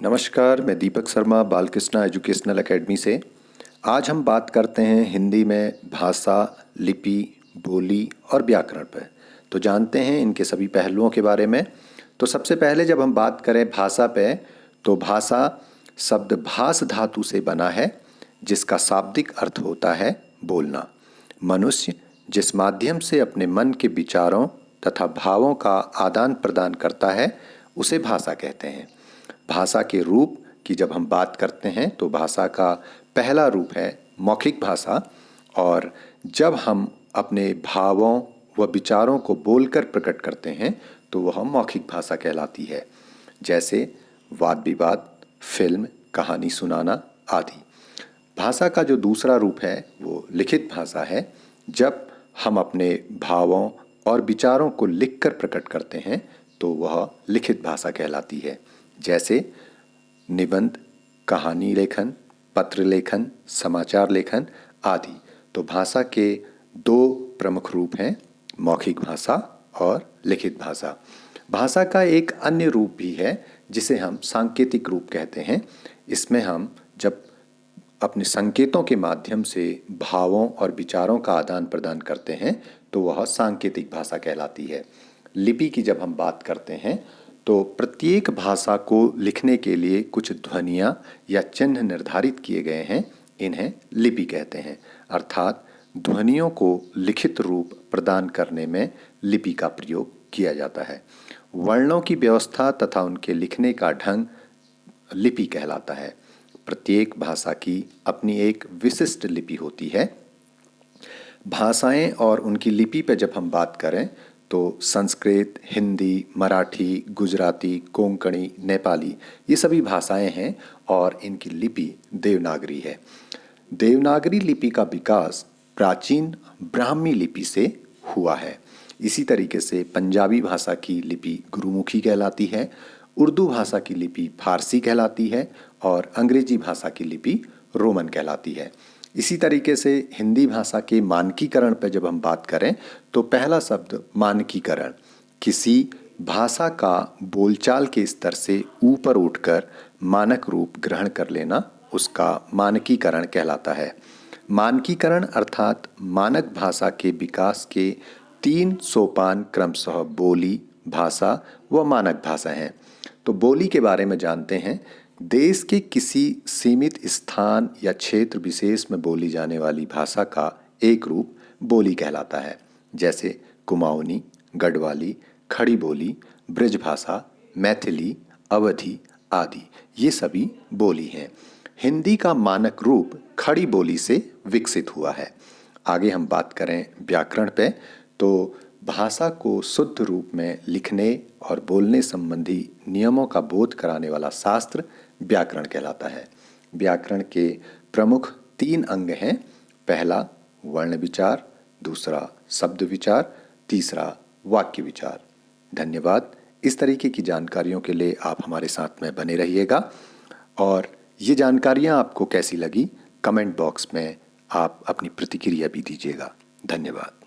नमस्कार, मैं Deepak Sharma Balkrishna educational academy से। आज हम बात करते हैं हिंदी में भाषा, लिपि, बोली और व्याकरण पर। तो जानते हैं इनके सभी पहलुओं के बारे में। तो सबसे पहले जब हम बात करें भाषा पे, तो भाषा शब्द भास धातु से बना है, जिसका शाब्दिक अर्थ होता है बोलना। मनुष्य जिस माध्यम से अपने मन के विचारों तथा भावों का आदान प्रदान करता है, उसे भाषा कहते हैं। भाषा के रूप की जब हम बात करते हैं तो भाषा का पहला रूप है मौखिक भाषा, और जब हम अपने भावों व विचारों को बोलकर प्रकट करते हैं तो वह मौखिक भाषा कहलाती है, जैसे वाद विवाद, फिल्म, कहानी सुनाना आदि। भाषा का जो दूसरा रूप है वो लिखित भाषा है। जब हम अपने भावों और विचारों को लिखकर प्रकट करते हैं तो वह लिखित भाषा कहलाती है, जैसे निबंध, कहानी लेखन, पत्र लेखन, समाचार लेखन आदि। तो भाषा के दो प्रमुख रूप हैं, मौखिक भाषा और लिखित भाषा। भाषा का एक अन्य रूप भी है जिसे हम सांकेतिक रूप कहते हैं। इसमें हम जब अपने संकेतों के माध्यम से भावों और विचारों का आदान प्रदान करते हैं तो वह सांकेतिक भाषा कहलाती है। लिपि की जब हम बात करते हैं तो प्रत्येक भाषा को लिखने के लिए कुछ ध्वनियाँ या चिन्ह निर्धारित किए गए हैं, इन्हें लिपि कहते हैं। अर्थात ध्वनियों को लिखित रूप प्रदान करने में लिपि का प्रयोग किया जाता है। वर्णों की व्यवस्था तथा उनके लिखने का ढंग लिपि कहलाता है। प्रत्येक भाषा की अपनी एक विशिष्ट लिपि होती है। भाषाएं और उनकी लिपि पर जब हम बात करें तो संस्कृत, हिंदी, मराठी, गुजराती, कोंकणी, नेपाली ये सभी भाषाएं हैं और इनकी लिपि देवनागरी है। देवनागरी लिपि का विकास प्राचीन ब्राह्मी लिपि से हुआ है। इसी तरीके से पंजाबी भाषा की लिपि गुरुमुखी कहलाती है, उर्दू भाषा की लिपि फारसी कहलाती है और अंग्रेजी भाषा की लिपि रोमन कहलाती है। इसी तरीके से हिंदी भाषा के मानकीकरण पर जब हम बात करें तो पहला शब्द मानकीकरण, किसी भाषा का बोलचाल के स्तर से ऊपर उठकर मानक रूप ग्रहण कर लेना, उसका मानकीकरण कहलाता है। मानकीकरण अर्थात मानक भाषा के विकास के 3 सोपान क्रमशः बोली, भाषा व मानक भाषा हैं। तो बोली के बारे में जानते हैं। देश के किसी सीमित स्थान या क्षेत्र विशेष में बोली जाने वाली भाषा का एक रूप बोली कहलाता है, जैसे कुमाऊनी, गढ़वाली, खड़ी बोली, ब्रज भाषा, मैथिली, अवधी आदि ये सभी बोली हैं। हिंदी का मानक रूप खड़ी बोली से विकसित हुआ है। आगे हम बात करें व्याकरण पे, तो भाषा को शुद्ध रूप में लिखने और बोलने संबंधी नियमों का बोध कराने वाला शास्त्र व्याकरण कहलाता है। व्याकरण के प्रमुख 3 अंग हैं। पहला वर्ण विचार, दूसरा शब्द विचार, तीसरा वाक्य विचार। धन्यवाद। इस तरीके की जानकारियों के लिए आप हमारे साथ में बने रहिएगा, और ये जानकारियाँ आपको कैसी लगी कमेंट बॉक्स में आप अपनी प्रतिक्रिया भी दीजिएगा। धन्यवाद।